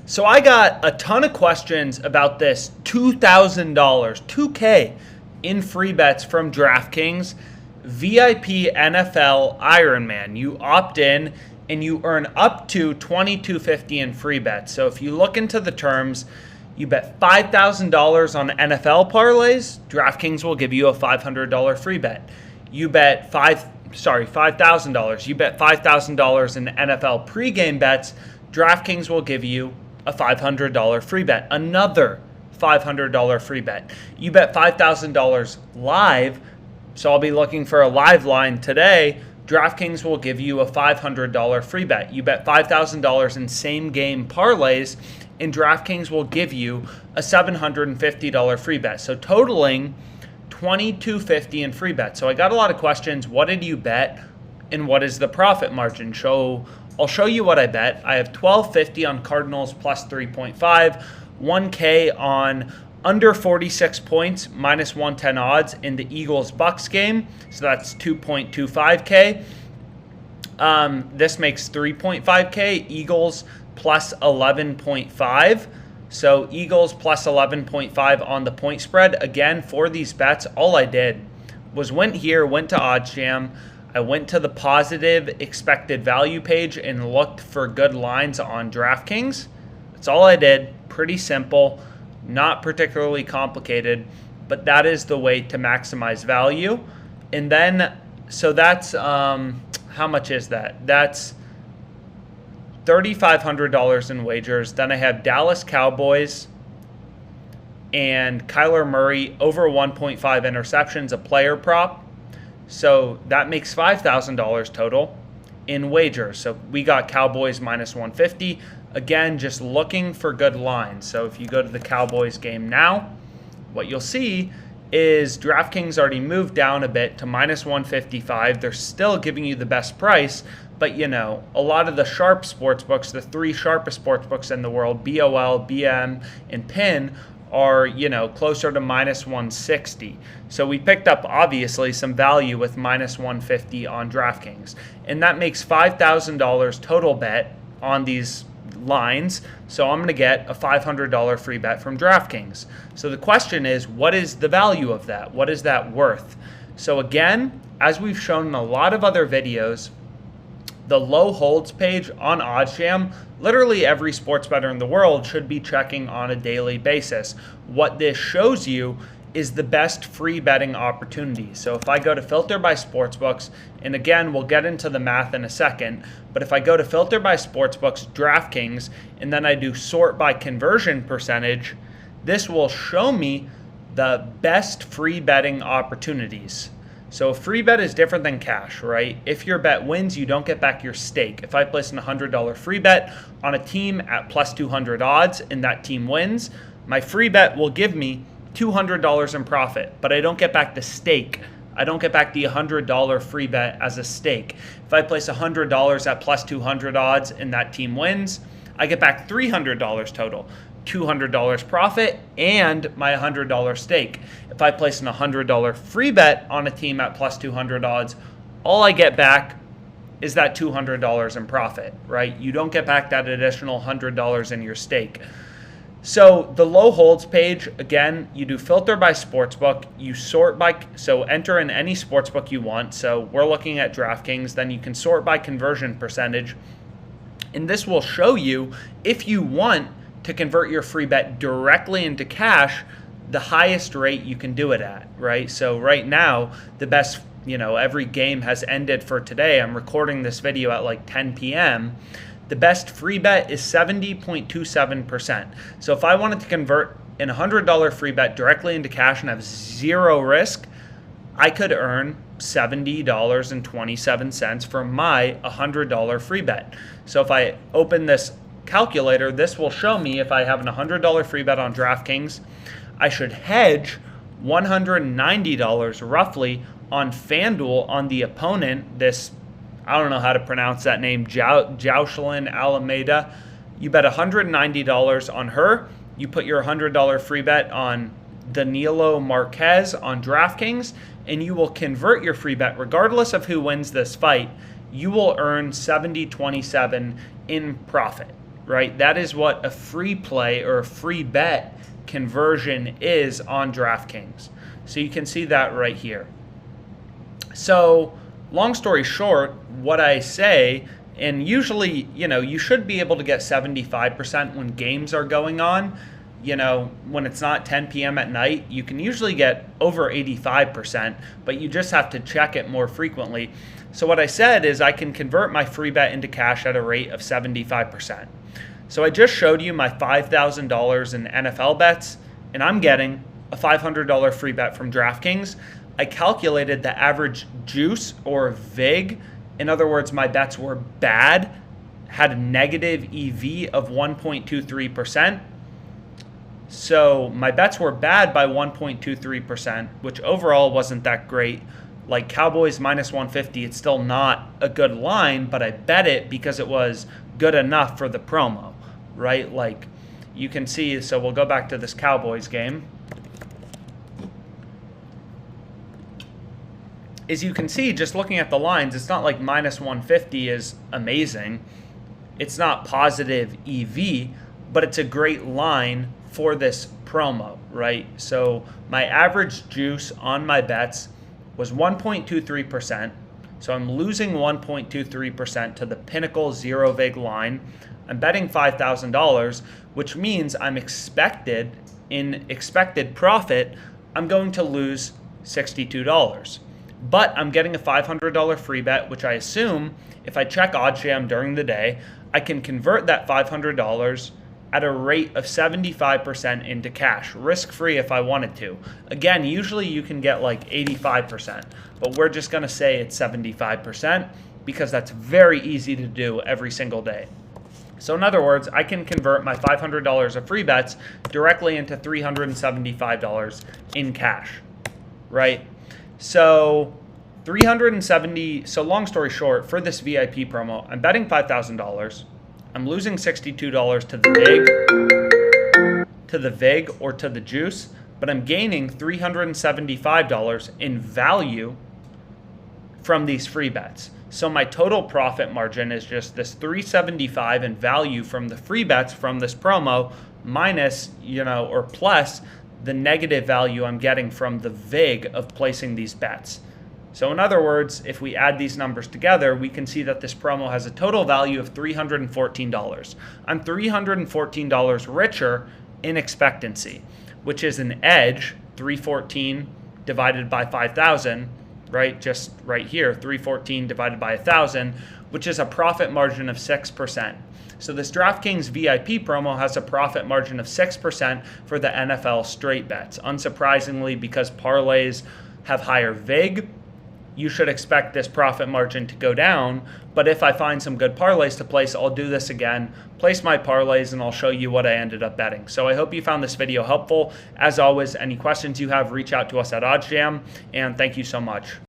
So I got a ton of questions about this $2,000, $2K in free bets from DraftKings VIP NFL Ironman. You opt in and you earn up to $2,250 in free bets. So if you look into the terms, you bet $5,000 on NFL parlays, DraftKings will give you a $500 free bet. You bet $5,000. You bet $5,000 in NFL pregame bets, DraftKings will give you a $500 free bet. Another $500 free bet. You bet $5,000 live, so I'll be looking for a live line today. DraftKings will give you a $500 free bet. You bet $5,000 in same game parlays, and DraftKings will give you a $750 free bet. So totaling $2,250 in free bets. So I got a lot of questions. What did you bet, and what is the profit margin? So I'll show you what I bet. I have $1,250 on Cardinals plus 3.5, $1K on under 46 points minus 110 odds in the Eagles Bucs game. So that's 2.25K. This makes 3.5K. Eagles plus 11.5. So Eagles plus 11.5 on the point spread. Again, for these bets, all I did was went to OddsJam. I went to the positive expected value page and looked for good lines on DraftKings. That's all I did. Pretty simple, not particularly complicated, but that is the way to maximize value. And then, so that's, how much is that? That's $3,500 in wagers. Then I have Dallas Cowboys and Kyler Murray over 1.5 interceptions, a player prop. So that makes $5,000 total in wagers. So we got Cowboys minus 150. Again, just looking for good lines. So if you go to the Cowboys game now, what you'll see is DraftKings already moved down a bit to minus 155. They're still giving you the best price, but you know, a lot of the sharp sports books, the three sharpest sports books in the world, BOL, BM, and PIN, are, you know, closer to minus 160. So we picked up obviously some value with minus 150 on DraftKings. And that makes $5,000 total bet on these lines. So I'm going to get a $500 free bet from DraftKings. So the question is, what is the value of that? What is that worth? So again, as we've shown in a lot of other videos, the low holds page on OddsJam, literally every sports bettor in the world should be checking on a daily basis. What this shows you is the best free betting opportunity. So if I go to filter by sportsbooks, and again, we'll get into the math in a second, but if I go to filter by sportsbooks, DraftKings, and then I do sort by conversion percentage, this will show me the best free betting opportunities. So a free bet is different than cash, right? If your bet wins, you don't get back your stake. If I place an $100 free bet on a team at plus 200 odds and that team wins, my free bet will give me $200 in profit, but I don't get back the stake. I don't get back the $100 free bet as a stake. If I place $100 at plus 200 odds and that team wins, I get back $300 total. $200 profit and my $100 stake. If I place an $100 free bet on a team at plus 200 odds, all I get back is that $200 in profit, right? You don't get back that additional $100 in your stake. So the low holds page, again, you do filter by sportsbook, you sort by, so enter in any sportsbook you want. So we're looking at DraftKings, then you can sort by conversion percentage. And this will show you if you want to convert your free bet directly into cash, the highest rate you can do it at, right? So right now, the best, every game has ended for today. I'm recording this video at like 10 p.m. The best free bet is 70.27%. So if I wanted to convert an $100 free bet directly into cash and have zero risk, I could earn $70.27 for my $100 free bet. So if I open this calculator, this will show me if I have an $100 free bet on DraftKings, I should hedge $190 roughly on FanDuel on the opponent, this, I don't know how to pronounce that name, Jocelyn Alameda. You bet $190 on her. You put your $100 free bet on Danilo Marquez on DraftKings, and you will convert your free bet regardless of who wins this fight. You will earn $70.27 in profit. right? That is what a free play or a free bet conversion is on DraftKings. So you can see that right here. So long story short, what I say, and usually, you should be able to get 75% when games are going on. When it's not 10 p.m. at night, you can usually get over 85%, but you just have to check it more frequently. So what I said is I can convert my free bet into cash at a rate of 75%. So I just showed you my $5,000 in NFL bets, and I'm getting a $500 free bet from DraftKings. I calculated the average juice or VIG. In other words, my bets were bad, had a negative EV of 1.23%. So my bets were bad by 1.23%, which overall wasn't that great. Like Cowboys minus 150, it's still not a good line, but I bet it because it was good enough for the promo, right? Like you can see, so we'll go back to this Cowboys game. As you can see, just looking at the lines, it's not like minus 150 is amazing. It's not positive EV, but it's a great line for this promo, right? So my average juice on my bets was 1.23%. So I'm losing 1.23% to the Pinnacle zero vig line. I'm betting $5,000, which means I'm expected profit, I'm going to lose $62. But I'm getting a $500 free bet, which I assume if I check OddsJam during the day, I can convert that $500 at a rate of 75% into cash, risk-free if I wanted to. Again, usually you can get like 85%, but we're just gonna say it's 75% because that's very easy to do every single day. So in other words, I can convert my $500 of free bets directly into $375 in cash, right? So so long story short, for this VIP promo, I'm betting $5,000. I'm losing $62 to the VIG or to the juice, but I'm gaining $375 in value from these free bets. So my total profit margin is just this $375 in value from the free bets from this promo minus, or plus the negative value I'm getting from the VIG of placing these bets. So in other words, if we add these numbers together, we can see that this promo has a total value of $314. I'm $314 richer in expectancy, which is an edge, 314 divided by 5,000, right? Just right here, 314 divided by 1,000, which is a profit margin of 6%. So this DraftKings VIP promo has a profit margin of 6% for the NFL straight bets. Unsurprisingly, because parlays have higher VIG, you should expect this profit margin to go down. But if I find some good parlays to place, I'll do this again, place my parlays, and I'll show you what I ended up betting. So I hope you found this video helpful. As always, any questions you have, reach out to us at OddsJam, and thank you so much.